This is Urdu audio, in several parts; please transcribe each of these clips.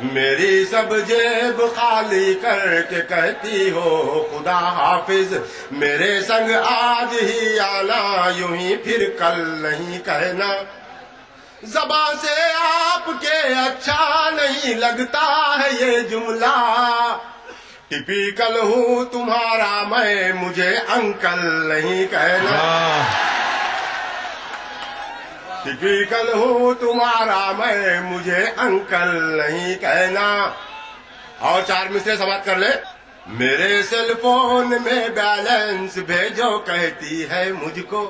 میری سب جیب خالی کر کے کہتی ہو خدا حافظ، میرے سنگ آج ہی آنا، یوں ہی پھر کل نہیں کہنا، زبان سے آپ کے اچھا نہیں لگتا ہے یہ جملہ، ٹپیکل ہوں تمہارا میں، مجھے انکل نہیں کہنا، ٹپیکل ہوں تمہارا میں، مجھے انکل نہیں کہنا۔ اور چار مصرے سماعت کر لے۔ میرے سیل فون میں بیلنس بھیجو کہتی ہے مجھ کو،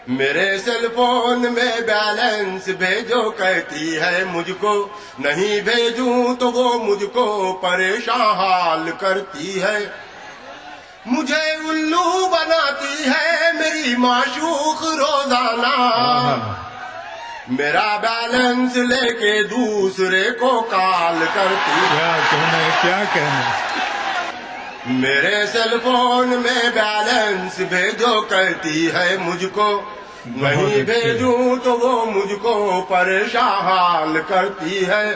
میرے سیل فون میں بیلنس بھیجو کہتی ہے مجھ کو، نہیں بھیجوں تو وہ مجھ کو پریشان حال کرتی ہے، مجھے الو بناتی ہے میری معشوق روزانہ، میرا بیلنس لے کے دوسرے کو کال کرتی ہے، کیا کہنا، میرے سیل فون میں بیلنس بھیجو کہتی ہے مجھ کو، نہیں بھیجوں تو وہ مجھ کو پریشان حال کرتی ہے،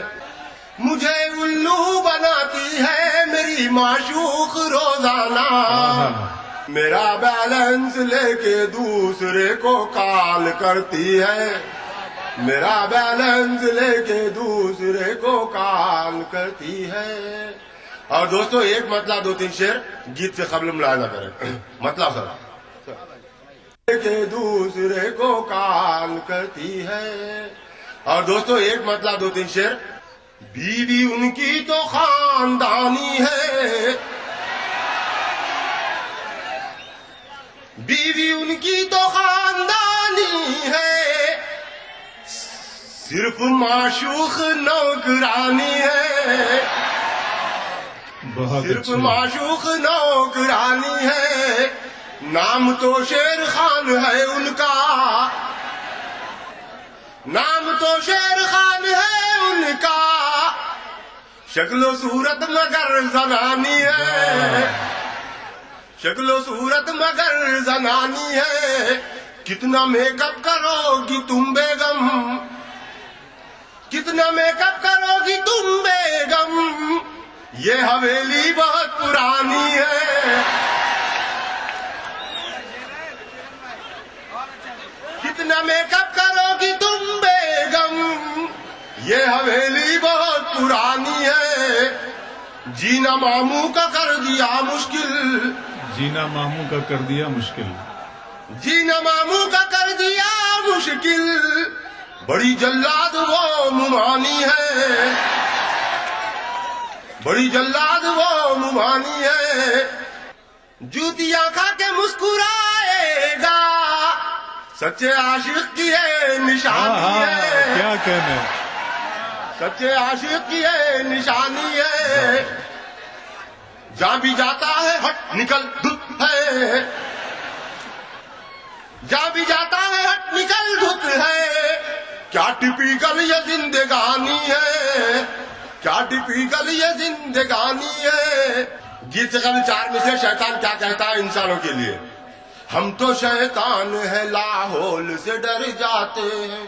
مجھے الو بناتی ہے میری معشوق روزانہ، میرا بیلنس لے کے دوسرے کو کال کرتی ہے، میرا بیلنس لے کے دوسرے کو کال کرتی ہے۔ اور دوستو ایک مطلب دو تین شعر گیت سے قبل ملاحظہ کریں، مطلب سر کہ دوسرے کو کال کرتی ہے۔ اور دوستو ایک مطلب دو تین شعر، بیوی ان کی تو خاندانی ہے، بیوی ان کی تو خاندانی ہے، صرف معشوق نوکرانی ہے، صرف معشوق نوکرانی ہے، نام تو شیر خان ہے ان کا، نام تو شیر خان ہے ان کا، شکل و صورت مگر زنانی ہے، شکل و صورت مگر زنانی ہے، کتنا میک اپ کرو گی تم بیگم، کتنا میک اپ کرو گی تم بیگم، یہ حویلی بہت پرانی ہے، کتنا میک اپ کرو گی تم بیگم، یہ حویلی بہت پرانی ہے، جینا ماموں کا کر دیا مشکل، جینا ماموں کا کر دیا مشکل، جینا ماموں کا کر دیا مشکل، بڑی جلاد وہ ممانی ہے، بڑی جلاد وہ ممانی ہے، جوتیاں کھا کے مسکرائے گا، سچے عاشق کی ہے نشانی ہے، کیا کہنا، سچے عاشق کی ہے نشانی ہے، جہاں بھی جاتا ہے ہٹ نکل دھت ہے، جہاں بھی جاتا ہے ہٹ نکل دھت ہے، کیا ٹپیکل یہ زندگانی ہے، کیا ٹپیکل یہ زندگانی ہے۔ گیت سے قبل چار میں سے شیطان کیا کہتا ہے انسانوں کے لیے، ہم تو شیطان ہے لاحول سے ڈر جاتے ہیں،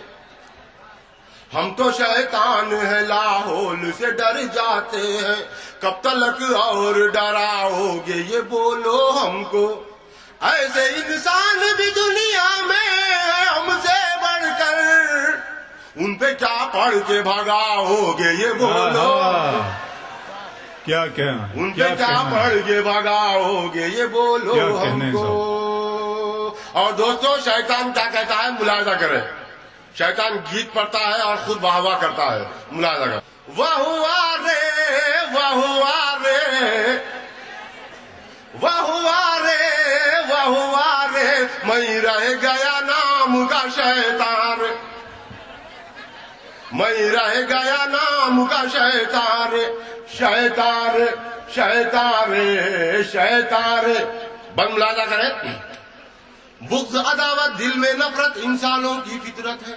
ہم تو شیطان ہے لاحول سے ڈر جاتے ہیں، کب تلک اور ڈراؤ گے یہ بولو ہم کو، ایسے انسان بھی دنیا میں ہے ہم سے بڑھ کر، ان پہ کیا پڑھ کے بھگاؤ گے یہ بولو، کیا کہنا، ان پہ کیا پڑھ کے بھگاؤ گے یہ بولو ہم کو۔ اور دوستو شیطان کیا کہتا ہے ملاحظہ کریں، شیطان گیت پڑھتا ہے اور خود واہ واہ کرتا ہے، ملاحظہ کریں، واہ واہ رے واہ واہ رے واہ واہ رے واہ واہ رے، میں رہ گیا نام کا شیطان، میں رہ گیا نام کا شیطان، شیطان شیطان شیطان۔ بند ملاحظہ کریں، بغض عداوت دل میں نفرت انسانوں کی فطرت ہے،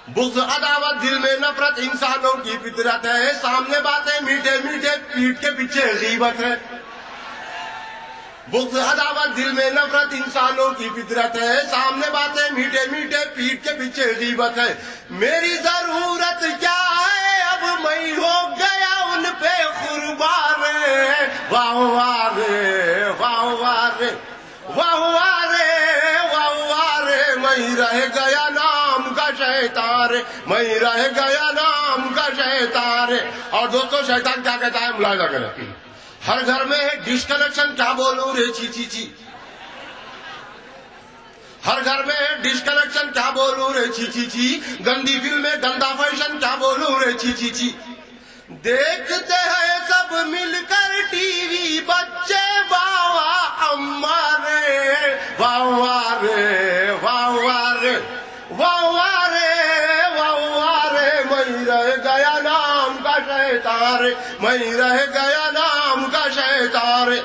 بغض عداوت دل میں نفرت انسانوں کی فطرت ہے، سامنے باتیں میٹھے میٹھے پیٹھ کے پیچھے غیبت ہے، بغض عداوت دل میں نفرت انسانوں کی فطرت ہے، سامنے باتیں میٹھے میٹھے پیٹ کے پیچھے غیبت ہے، میری ضرورت کیا ہے اب میں ہو گیا ان پہ قربان، واہ واہ رے واہ واہ رے واہ واہ رے واہ واہ رے، میں رہ گیا نام کا شیطان رے، میں رہ گیا نام کا شیطان رے۔ اور دوستو شیطان کیا کہتا ہے ملاحظہ کریں، ہر گھر میں ہے ڈش کنیکشن، کیا بولوں رے چی چی چی، ہر گھر میں ہے ڈش کنیکشن، کیا بولوں رے چی چی چی، گندی فلمیں گندا فیشن، کیا بولوں رے چی چی چی، دیکھتے ہیں سب مل کر ٹی وی بچے باوا ہمارے، واہ واہ رے واہ واہ رے واہ واہ رے واہ واہ رے، میں رہ گیا نام کا شیطان رے، میں رہ گیا نام کا شیطان رے۔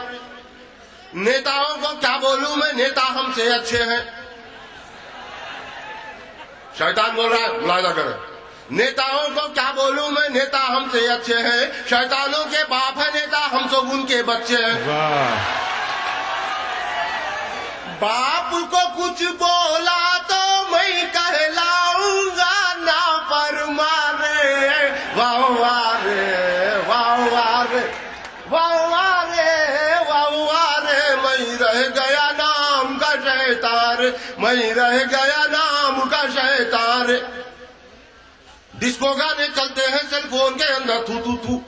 نیتاؤں کو کیا بولوں میں، نیتا ہم سے اچھے ہیں، شیطان بول رہا ہے ملاحظہ کریں، نیتاؤں کو کیا بولوں میں، نیتا ہم سے اچھے ہیں، شیطانوں کے باپ ہے نیتا، ہم سب ان کے بچے ہیں۔ واہ، باپ کو کچھ بولا تو میں کہلاؤں گا نافرمان رے، واہ واہ رے واہ واہ رے واہ واہ رے واہ واہ رے، میں رہ گیا نام کا شیطان رے، میں رہ گیا نام کا شیطان رے۔ ڈسکو گانے چلتے ہیں سیل فون کے اندر تھو تھو تھو،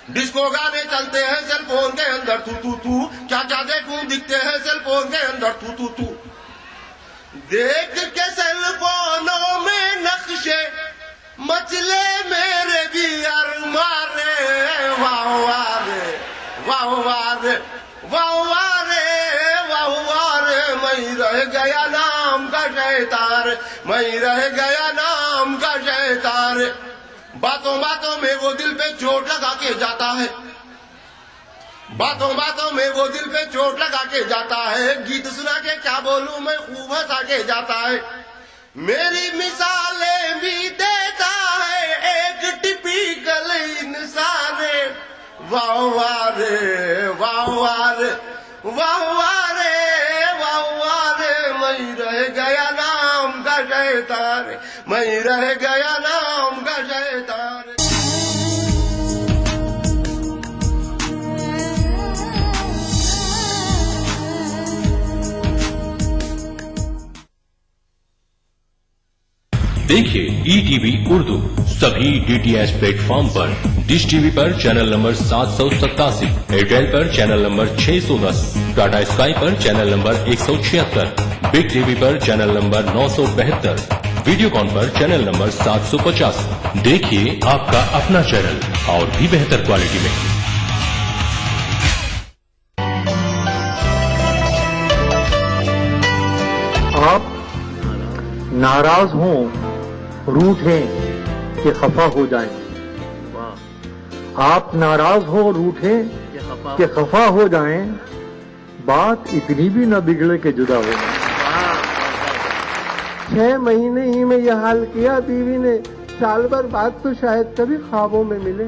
ڈسکو گانے چلتے ہیں سیل فون کے اندر تھو تھو تھو، کیا کیا دیکھوں دکھتے ہیں سیل فون کے اندر تھو تھو تھو، دیکھ کے سیل فونوں میں نقشے مچلے میرے بھی ارمان رے، واہ واہ رے واہ واہ رے واہ واہ رے واہ واہ رے، میں رہ گیا نام کا شیطان، میں رہ گیا نام کا شیطان۔ باتوں باتوں میں وہ دل پہ چوٹ لگا کے جاتا ہے، باتوں باتوں میں وہ دل پہ چوٹ لگا کے جاتا ہے، گیت سنا کے کیا بولوں میں خوب ہنسا کے جاتا ہے، میری مثالیں بھی دیتا ہے ایک ٹپیکل انسان، واہ واہ رے واہ واہ رے واہ واہ رے واہ واہ رے، میں رہ گیا نام کا شیطان، میں رہ گیا نام کا شیطان۔ دیکھیے ای ٹی وی اردو سبھی D T H platform پر، ڈش ٹی وی پر چینل نمبر 787، ایئرٹیل پر چینل نمبر 610، ٹاٹا اسکائی پر channel number 176، big T V پر چینل نمبر 972، ویڈیو کان پر چینل نمبر 750۔ دیکھیے آپ کا اپنا چینل اور بھی بہتر کوالٹی میں۔ آپ ناراض ہوں، روٹھیں کہ خفا ہو جائیں، آپ ناراض ہو روٹھیں کہ خفا ہو جائیں، بات اتنی بھی نہ بگڑے کہ جدا ہو جائیں۔ 6 مہینے ہی میں یہ حال کیا بیوی نے، سال بھر بعد تو شاید کبھی خوابوں میں ملے۔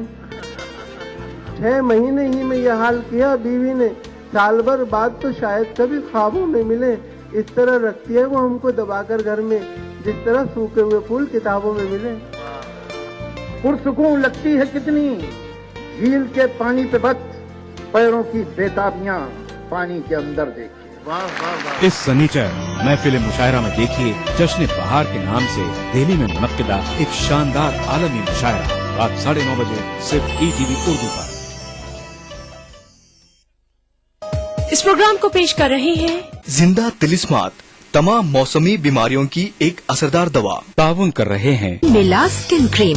6 مہینے ہی میں یہ حال کیا بیوی نے، سال بھر بعد تو شاید کبھی خوابوں میں ملے، اس طرح رکھتی ہے وہ ہم کو دبا کر گھر میں، جس طرح سوکھے ہوئے پھول کتابوں میں ملے۔ پرسکون لگتی ہے کتنی جھیل کے پانی پہ بت، پیروں کی بےتابیاں پانی کے اندر دیکھیے۔ اس سنیچر محفل مشاعرہ میں دیکھیے جشن بہار کے نام سے دہلی میں منعقدہ ایک شاندار عالمی مشاعرہ، رات 9:30 بجے صرف ای ٹی وی اردو پر۔ اس پروگرام کو پیش کر رہے ہیں زندہ تلسمات، تمام موسمی بیماریوں کی ایک اثردار دوا۔ تعاون کر رہے ہیں ملا اسکن کریم،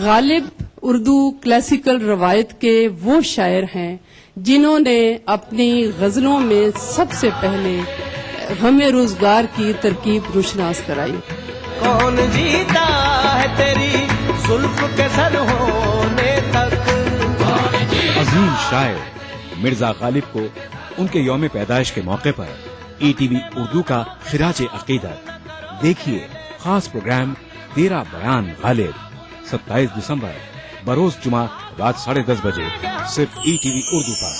غالب اردو کلاسیکل روایت کے وہ شاعر ہیں جنہوں نے اپنی غزلوں میں سب سے پہلے غم روزگار کی ترکیب روشناس کرائی. کون جیتا ہے تیری زلف کے سر ہونے تک. عظیم شاعر مرزا غالب کو ان کے یوم پیدائش کے موقع پر ای ٹی وی اردو کا خراج عقیدت. دیکھیے خاص پروگرام 13 بیان غالب 27 دسمبر بروز جمعہ رات 10:30 بجے صرف ای ٹی وی اردو پر.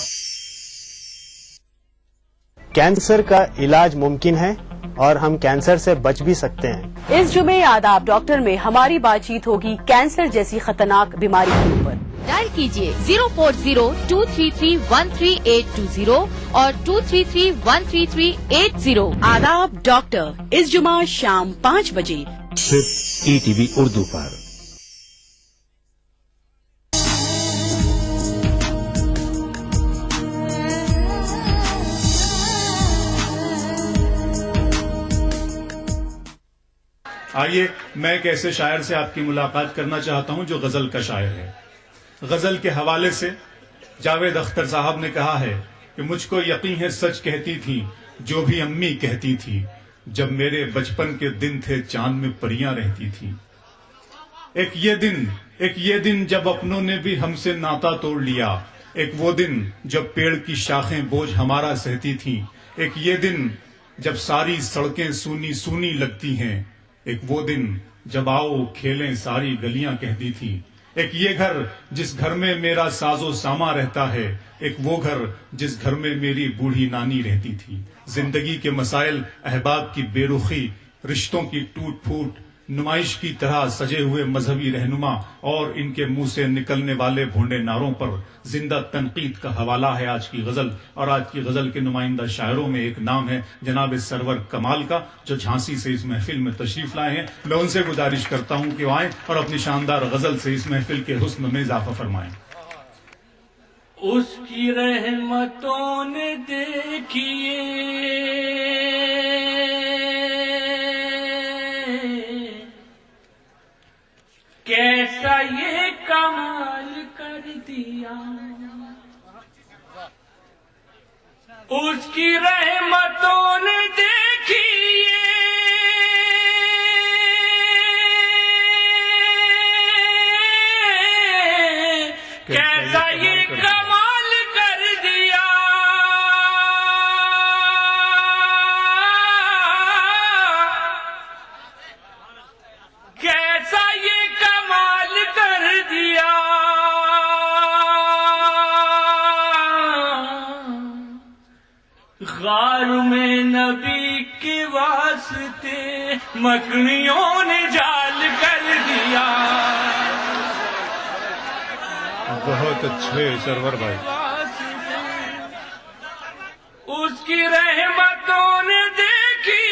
کینسر کا علاج ممکن ہے اور ہم کینسر سے بچ بھی سکتے ہیں. اس جمعے آداب ڈاکٹر میں ہماری بات چیت ہوگی کینسر جیسی خطرناک بیماری کے اوپر. ڈائل کیجیے 040-233-13820 اور 233-13380. آداب ڈاکٹر اس جمعہ شام 5 بجے صرف ای ٹی وی اردو پر. آئیے میں ایک ایسے شاعر سے آپ کی ملاقات کرنا چاہتا ہوں جو غزل کا شاعر ہے. غزل کے حوالے سے جاوید اختر صاحب نے کہا ہے کہ مجھ کو یقین ہے سچ کہتی تھی جو بھی امی کہتی تھی، جب میرے بچپن کے دن تھے چاند میں پریاں رہتی تھی. ایک یہ دن جب اپنوں نے بھی ہم سے ناتا توڑ لیا، ایک وہ دن جب پیڑ کی شاخیں بوجھ ہمارا سہتی تھی، ایک یہ دن جب ساری سڑکیں سونی سونی لگتی ہیں، ایک وہ دن جب آؤ کھیلیں ساری گلیاں کہتی تھی، ایک یہ گھر جس گھر میں میرا ساز و ساما رہتا ہے، ایک وہ گھر جس گھر میں میری بوڑھی نانی رہتی تھی. زندگی کے مسائل، احباب کی بے رخی، رشتوں کی ٹوٹ پھوٹ، نمائش کی طرح سجے ہوئے مذہبی رہنما اور ان کے منہ سے نکلنے والے بھونڈے نعروں پر زندہ تنقید کا حوالہ ہے آج کی غزل. اور آج کی غزل کے نمائندہ شاعروں میں ایک نام ہے جناب سرور کمال کا، جو جھانسی سے اس محفل میں تشریف لائے ہیں. میں ان سے گزارش کرتا ہوں کہ وہ آئیں اور اپنی شاندار غزل سے اس محفل کے حسن میں اضافہ فرمائیں. اس کی رحمتوں نے دیکھیے کیسا یہ کمال کر دیا. اس کی رحمتوں نے دیکھیے کیسا یہ کمال کر دیا. کیسا یہ کمال کر دیا. غار میں نبی کے واسطے مکڑیوں نے جال کر دیا. بہت اچھے سرور بھائی. اس کی رحمتوں نے دیکھی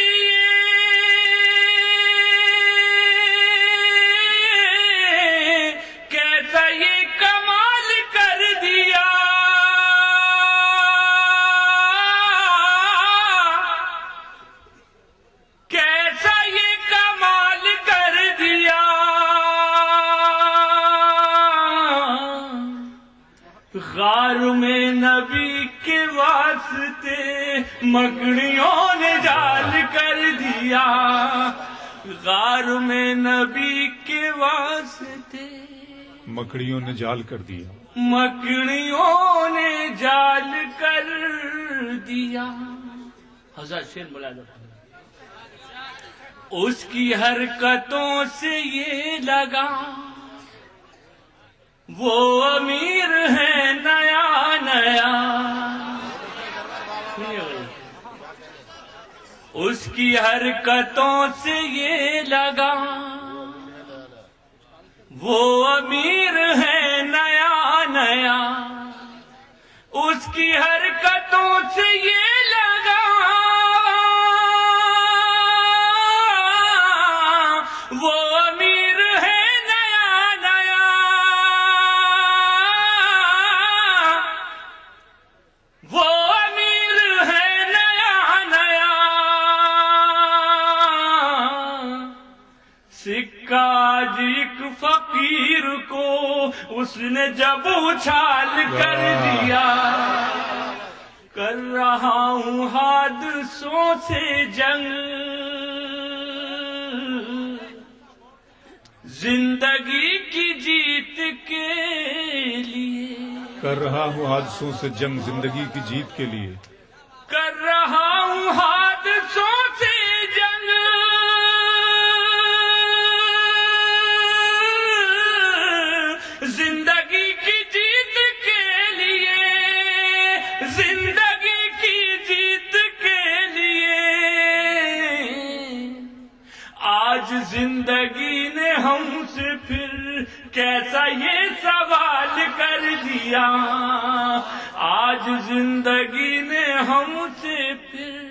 کیسا یہ کمال کر دیا. کیسا یہ کمال کر دیا. غار میں نبی کے واسطے مکڑیوں نے جال کر دیا. غار میں نبی کے واسطے مکڑیوں نے جال کر دیا. مکڑیوں نے جال کر دیا. حضرت شیر بلا دو. اس کی حرکتوں سے یہ لگا وہ امیر ہے نیا نیا. اس کی حرکتوں سے یہ لگا وہ امیر ہے نیا نیا. اس کی حرکتوں سے یہ لگا وہ امیر ہے نیا نیا. وہ امیر ہے نیا نیا. سکہ آج ایک فقیر جب اچھال کر دیا، کر رہا ہوں حادثوں سے جنگ، زندگی کی جیت کے لیے، کر رہا ہوں حادثوں سے جنگ زندگی کی جیت کے لیے، کر رہا ہوں حادثوں سے جنگ، زندگی کی جیت کے لیے، زندگی کی جیت کے لیے، آج زندگی نے ہم سے پھر کیسا یہ سوال کر دیا، آج زندگی نے ہم سے پھر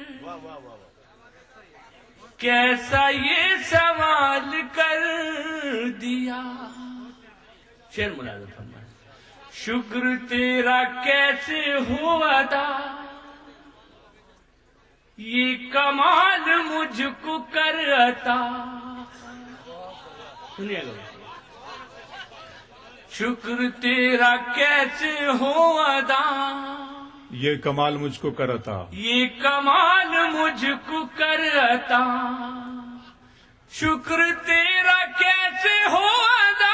کیسا یہ سوال کر دیا۔ شعر ملازم فرمائیں، شکر تیرا کیسے ہو ادا، یہ کمال مجھ کو کر عطا، سنیے گا، شکر تیرا کیسے ہو ادا، یہ کمال مجھ کو کر عطا، یہ کمال مجھ کو کر عطا، شکر تیرا کیسے ہو ادا،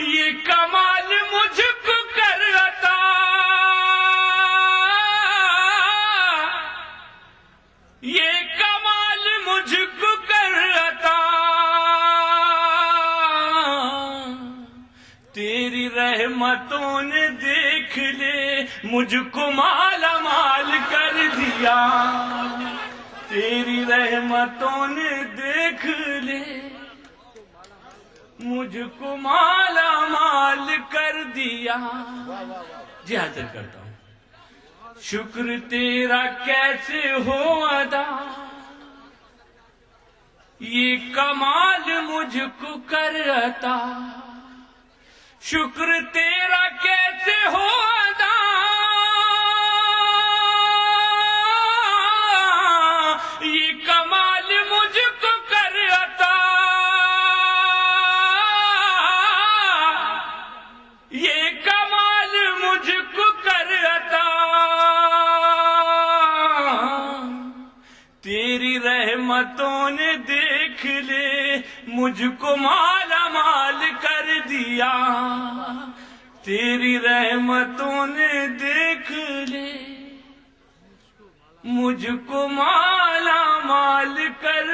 یہ کمال مجھ کو کر عطا، یہ کمال مجھ کو کر عطا، تیری رحمتوں نے دیکھ لے مجھ کو مالا مال کر دیا، تیری رحمتوں نے دیکھ لے مجھ کو مالا مال کر دیا۔ جی حاضر کرتا ہوں، شکر تیرا کیسے ہو ادا، یہ کمال مجھ کو کر عطا، شکر تیرا کیسے ہو ادا، یہ کمال مجھ کو کر عطا، یہ کمال مجھ کو کر عطا، تیری رحمتوں نے دیکھ لے مجھ کو مالا مال کر دیا، تیری رحمتوں نے دیکھ لے مجھ کو مالا مال کر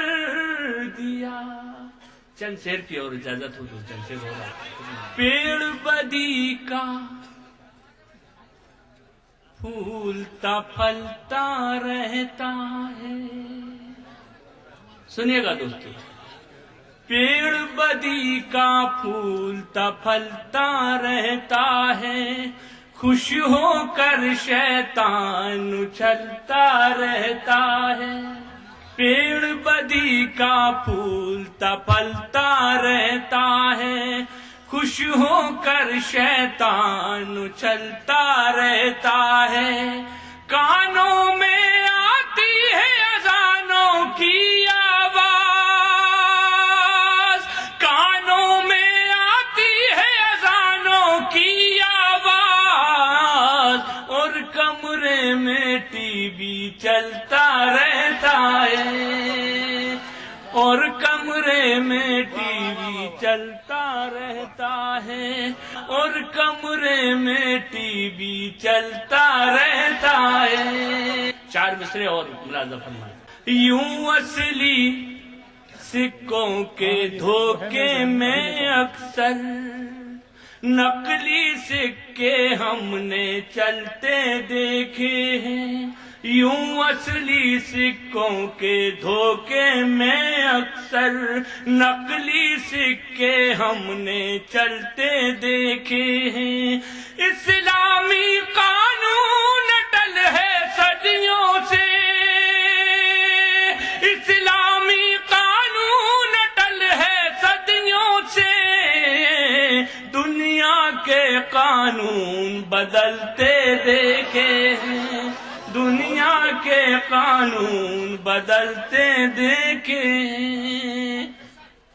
دیا۔ چند شعر کی اور اجازت ہو تو چند شعر ہو رہا۔ پیڑ بدی کا پھولتا پھلتا رہتا ہے، سنیے گا دوستو، پیڑ بدی کا پھولتا پھلتا رہتا ہے، خوش ہو کر شیطان اچھلتا رہتا ہے، پیڑ بدی کا پھولتا پھلتا رہتا ہے، خوش ہو کر شیطان اچھلتا رہتا ہے، کانوں میں آتی ہے اذانوں کی آواز، کانوں میں آتی ہے اذانوں کی آواز، اور کمرے میں ٹی وی چلتا رہتا ہے، اور کمرے میں ٹی وی چلتا رہتا ہے، اور کمرے میں ٹی وی چلتا رہتا ہے۔ چار مصرے اور ملاحظہ فرمائیں۔ یوں اصلی سکوں کے دھوکے میں اکثر نقلی سکے ہم نے چلتے دیکھے ہیں، یوں اصلی سکوں کے دھوکے میں اکثر نقلی سکے ہم نے چلتے دیکھے ہیں، اسلامی قانون اٹل ہے صدیوں سے، اسلامی قانون اٹل ہے صدیوں سے، دنیا کے قانون بدلتے دیکھے ہیں، دنیا کے قانون بدلتے دیکھے ہیں،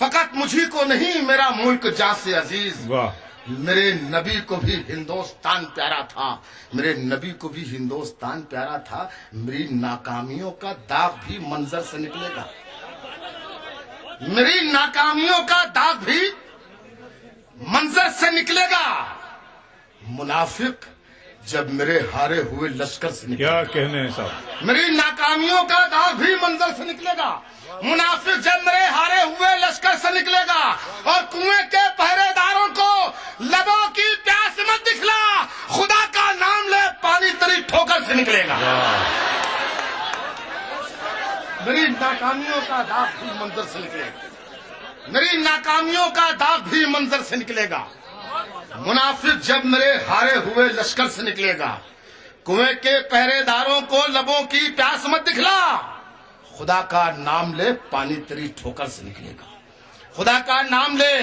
فقط مجھے کو نہیں میرا ملک جان سے عزیز، واہ، میرے نبی کو بھی ہندوستان پیارا تھا، میرے نبی کو بھی ہندوستان پیارا تھا. میری ناکامیوں کا داغ بھی منظر سے نکلے گا، میری ناکامیوں کا داغ بھی منظر سے نکلے گا. منافق جب میرے ہارے ہوئے لشکر سے نکلے کیا گا، کہنے ہیں صاحب. میری ناکامیوں کا داغ بھی منظر سے نکلے گا. منافق جب میرے ہارے ہوئے لشکر سے نکلے گا اور کنویں کے پہرے داروں کو لبوں کی پیاس مت دکھلا، خدا کا نام لے پانی تری ٹھوکر سے نکلے گا. میری ناکامیوں کا داغ بھی منظر سے نکلے گا، میری ناکامیوں کا داغ بھی منظر سے نکلے گا. منافق جب میرے ہارے ہوئے لشکر سے نکلے گا، کنویں کے پہرے داروں کو لبوں کی پیاس مت دکھلا، خدا کا نام لے پانی تری ٹھوکر سے نکلے گا. خدا کا نام لے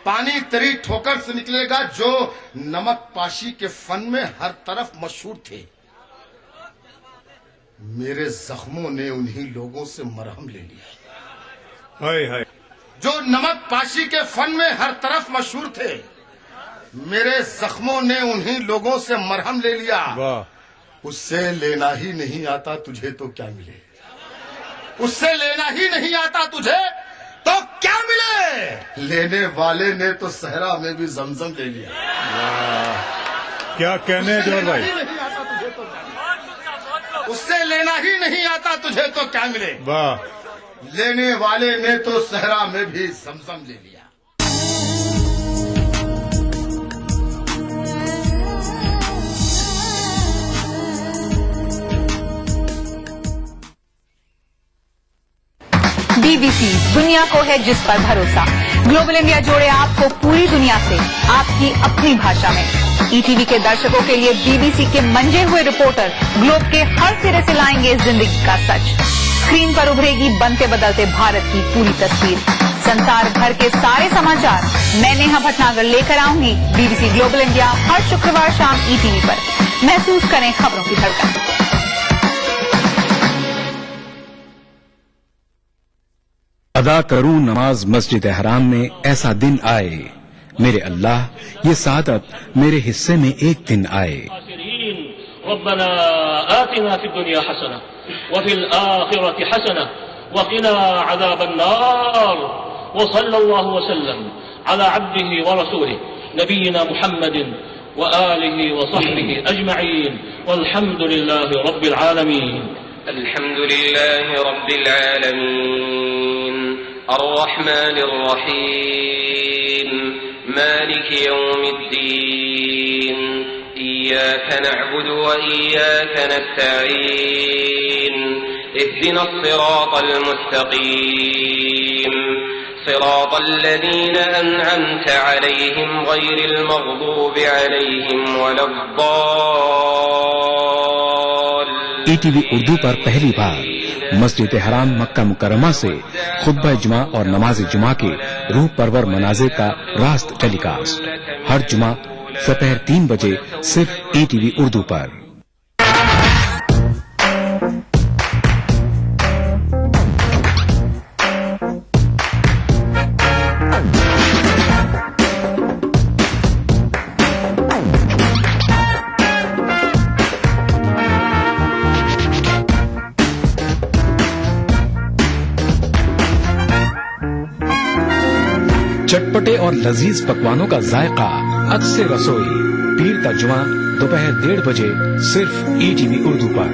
پانی تری ٹھوکر سے نکلے گا. جو نمک پاشی کے فن میں ہر طرف مشہور تھے، میرے زخموں نے انہی لوگوں سے مرہم لے لیا. ہائے ہائے. جو نمک پاشی کے فن میں ہر طرف مشہور تھے، میرے زخموں نے انہی لوگوں سے مرہم لے لیا. واہ، اس سے لینا ہی نہیں آتا تجھے تو کیا ملے، اس سے لینا ہی نہیں آتا تجھے تو کیا ملے. لینے والے نے تو صحرا میں بھی زمزم لے لیا. کیا کہنے ہیں جوہر بھائی. اس سے لینا ہی نہیں آتا تجھے تو کیا ملے. واہ، لینے والے نے تو صحرا میں بھی زمزم لے لیا. BBC دنیا کو ہے جس پر بھروسہ. گلوبل انڈیا جوڑے آپ کو پوری دنیا سے آپ کی اپنی بھاشا میں. ETV کے درشکوں کے لیے BBC کے منجے ہوئے رپورٹر گلوب کے ہر سرے سے لائیں گے زندگی کا سچ. اسکرین پر ابھرے گی بنتے بدلتے بھارت کی پوری تصویر. سنسار بھر کے سارے سماچار میں نیہا بھٹناگر لے کر آؤں گی. BBC گلوبل انڈیا ہر شکروار شام ETV پر. محسوس کریں خبروں کی دھڑکن. ادا کروں نماز مسجد حرام میں ایسا دن آئے میرے اللہ، یہ سعادت میرے حصے میں ایک دن آئے. ربنا آتنا في الدنيا حسنة وفي الآخرة حسنة وقنا عذاب النار. وصلى الله وسلم على عبده ورسوله نبينا محمد وآله وصحبه أجمعين والحمد لله رب العالمين. الحمد لله رب العالمين الرحمن الرحيم مالك يوم الدين إياك نعبد وإياك نستعين اهدنا الصراط المستقيم صراط الذين أنعمت عليهم غير المغضوب عليهم ولا ETV اردو پر پہلی بار مسجد حرام مکہ مکرمہ سے خطبہ جمعہ اور نماز جمعہ کے روح پرور مناظر کا راست ٹیلی کاسٹ ہر جمعہ دوپہر 3 بجے صرف ETV اردو پر. چٹپٹے اور لذیذ پکوانوں کا ذائقہ اکثر رسوئی پیر کا جمعہ دوپہر 1:30 بجے صرف ETV اردو پر.